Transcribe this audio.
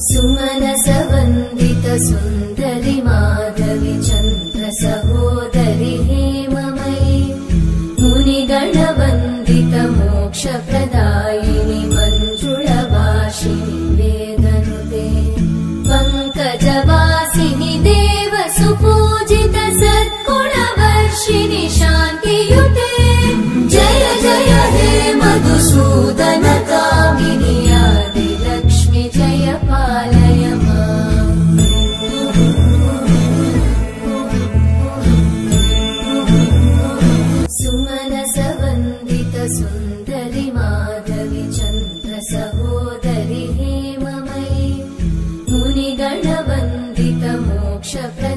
सुमनसवन्दित सुन्दरि माधवि चन्द्र सहोदरि हेममयि मुनिगणवन्दित मोक्षप्रदायिनि मञ्जुळभाषिणि वेदनुते पङ्कजवासिनि देव सुपूजित सद्गुणवर्षिणि शान्तियुते जय जय हे मधुसूदन कामिनि आदिलक्ष्मि जय पालय माम् सुमनसवन्दित सुन्दरि माधवि चन्द्र सहोदरि हेममयि मुनिगणवन्दित मोक्षप्रदायिनि